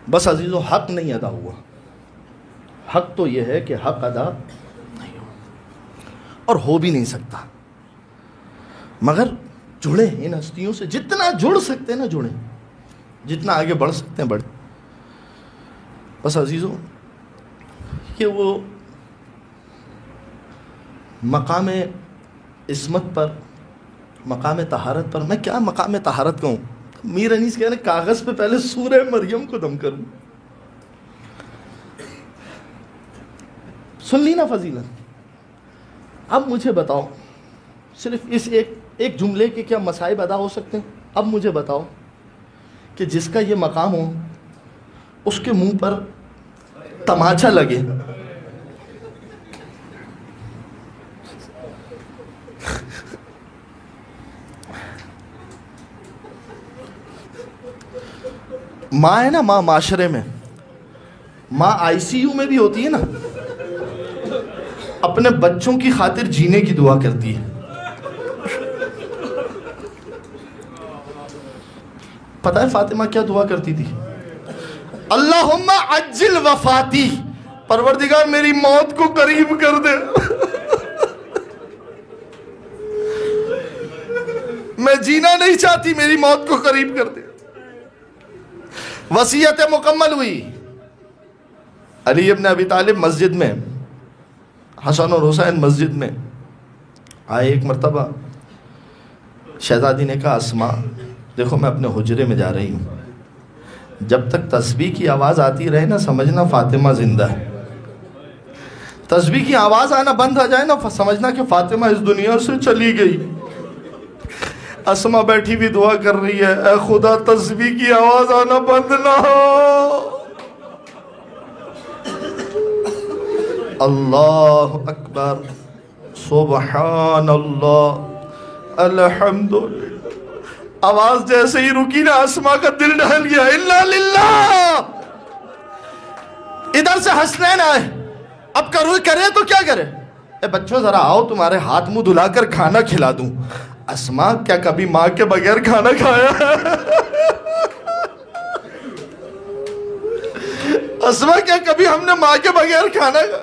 बस अजीज़ों हक नहीं अदा हुआ। हक तो यह है कि हक अदा नहीं हो और हो भी नहीं सकता, मगर जुड़े इन हस्तियों से, जितना जुड़ सकते हैं ना जुड़े, जितना आगे बढ़ सकते हैं बढ़े। बस अजीज़ों कि वो मकाम इस्मत पर, मकाम तहारत पर, मैं क्या मकाम तहारत कहूँ, मीर अनीस कह रहे कागज़ पे पहले सूरह मरियम को दम करूँ। सुन ली ना फजीलत। अब मुझे बताओ, सिर्फ इस एक जुमले के क्या मसाइब अदा हो सकते हैं? अब मुझे बताओ कि जिसका ये मकाम हो उसके मुंह पर तमाचा लगे, माँ है ना, माँ माशरे में, माँ आईसीयू में भी होती है ना, अपने बच्चों की खातिर जीने की दुआ करती है। पता है फातिमा क्या दुआ करती थी? अल्लाहुम्मा अज्जिल वफाती, परवरदिगार मेरी मौत को करीब कर दे। मैं जीना नहीं चाहती, मेरी मौत को करीब कर दे। वसीयत मुकम्मल हुई। अली इब्न अबी तालिब मस्जिद में, हसन और हुसैन मस्जिद में आए। एक मरतबा शहजादी ने कहा, अस्मा देखो मैं अपने हुजरे में जा रही हूँ, जब तक तस्बीह की आवाज़ आती रहे ना समझना फातिमा जिंदा है। तस्बीह की आवाज़ आना बंद हो जाए ना समझना कि फातिमा इस दुनिया से चली गई। अस्मा बैठी भी दुआ कर रही है, ऐ खुदा तस्बीह की आवाज़ आना बंद ना हो। अल्लाह अकबर, सुबहान अल्लाह, अल्हम्दुलिल्लाह। आवाज जैसे ही रुकी ना, अस्मा का दिल डहल गया। इन्ना लिल्लाह। इधर से हसनैन आए, अब करो करे तो क्या करे? ए बच्चों जरा आओ, तुम्हारे हाथ मुंह धुलाकर खाना खिला दूं। अस्मा क्या कभी माँ के बगैर खाना खाया? अस्मा क्या कभी हमने माँ के बगैर खाना खाया?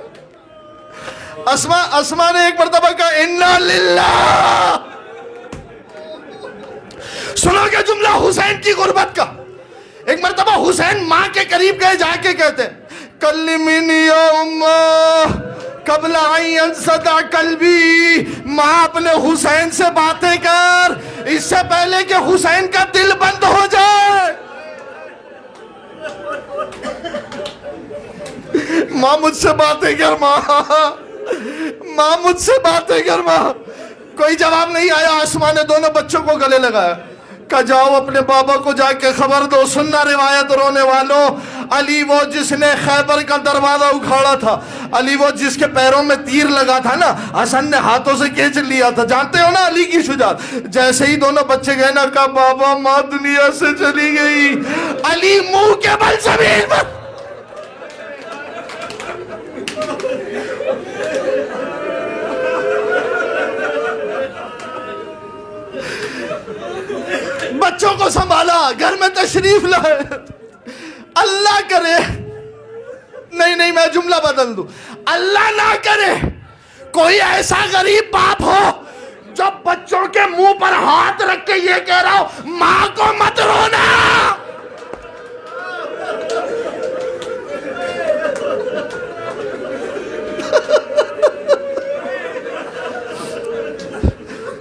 अस्मा ने एक मरतबा कहा, इन्ना लिल्लाह। सुनो क्या जुमला हुसैन की गुर्बत का। एक मरतबा हुसैन माँ के करीब गए, जाके कहते, कल्लिमिनी या उम्मा कबला अन सदा कल्बी। माँ अपने हुसैन से बातें कर, इससे पहले कि हुसैन का दिल बंद हो जाए। माँ मुझसे बातें कर, माँ मुझसे बातें कर। माँ कोई जवाब नहीं आया। आसमां ने दोनों बच्चों को गले लगाया, कहा जाओ अपने बाबा को जाके खबर दो। सुनना रिवायत रोने वालों, अली वो जिसने खैबर का दरवाजा उखाड़ा था, अली वो जिसके पैरों में तीर लगा था ना, हसन ने हाथों से खींच लिया था। जानते हो ना अली की शुजात। जैसे ही दोनों बच्चे गए ना, कहा बाबा माँ दुनिया से चली गई। अली मुंह के बल जमीन पर, बच्चों को संभाला, घर में तशरीफ लाए। अल्लाह करे, नहीं मैं जुमला बदल दूं, अल्लाह ना करे कोई ऐसा गरीब बाप हो जो बच्चों के मुंह पर हाथ रख के ये कह रहा हो, मां को मत रोना।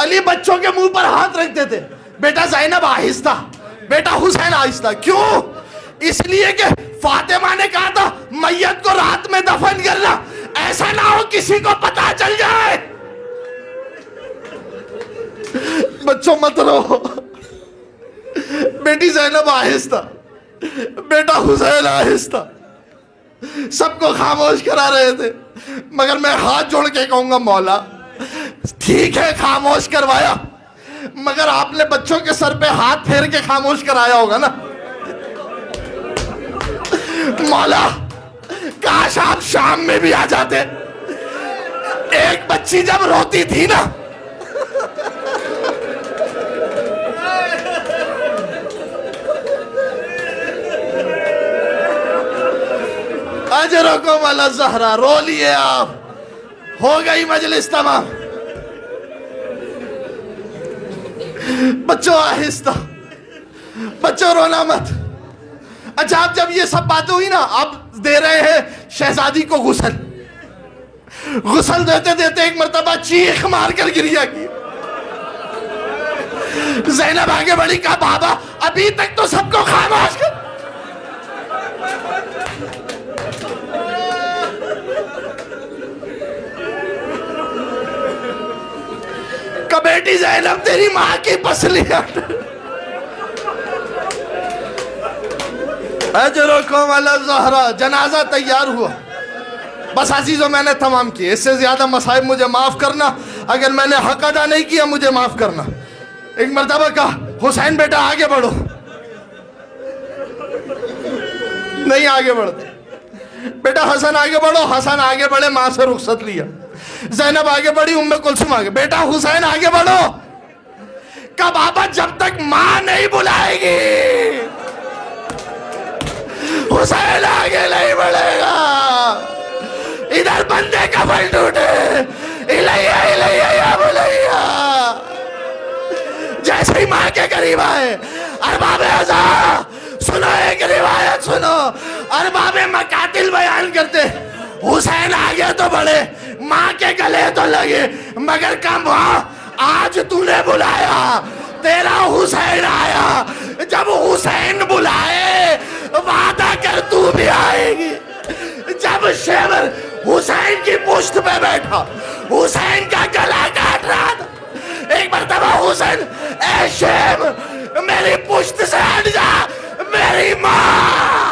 अली बच्चों के मुंह पर हाथ रखते थे, बेटा ज़ैनब आहिस्ता, बेटा हुसैन आहिस्ता। क्यों? इसलिए कि फातिमा ने कहा था मैयत को रात में दफन करना, ऐसा ना हो किसी को पता चल जाए। बच्चों मत रो, बेटी ज़ैनब आहिस्ता, बेटा हुसैन आहिस्ता। सबको खामोश करा रहे थे, मगर मैं हाथ जोड़ के कहूंगा मौला ठीक है खामोश करवाया, मगर आपने बच्चों के सर पे हाथ फेर के खामोश कराया होगा ना। मौला काश आप शाम में भी आ जाते। एक बच्ची जब रोती थी ना, अजरकुम अला ज़हरा, रो लिए आप, हो गई मजलिस तमाम। बच्चों आहिस्ता, बच्चों रोना मत। अच्छा, अब जब ये सब बातें हुई ना, अब दे रहे हैं शहजादी को गुस्ल। गुस्ल देते देते एक मर्तबा चीख मार कर गिरिया की। ज़ैनब आगे बढ़ी, कहा बाबा अभी तक तो सबको खामोश कर। बेटी ज़ैनब तेरी माँ की पसली हट। अजरकुम अला ज़हरा, जनाजा तैयार हुआ। बस अजीजों मैंने तमाम किए, इससे ज्यादा मसाइब मुझे माफ करना, अगर मैंने हक अदा नहीं किया मुझे माफ करना। एक मर्तबा कहा हुसैन बेटा आगे बढ़ो, नहीं आगे बढ़ते। बेटा हसन आगे बढ़ो, हसन आगे बढ़े, माँ से रुखसत लिया। ज़ैनब आगे बढ़ी, उम्मे कुलसुम आगे। बेटा हुसैन आगे बढ़ो। कहा बाबा जब तक माँ नहीं बुलाएगी हुसैन आगे नहीं बढ़ेगा। इधर बंदे का बल टूटे, इलैया इलैया या बुलैया। जैसे ही माँ के करीब आए, अरबाब अज़ा सुनो, एक रिवायत सुनो। अरबाब मकातिल बयान करते, हुसैन आगे तो बढ़े, माँ के गले तो लगे, मगर कम हुआ आज तूने बुलाया, तेरा हुसैन आया। जब हुसैन बुलाए वादा कर तू भी आएगी। जब शेवर हुसैन की पुश्त पे बैठा, हुसैन का गला काट रहा था, एक मर्तबा हुसैन, ए शेम मेरी पुश्त से हट जा, मेरी माँ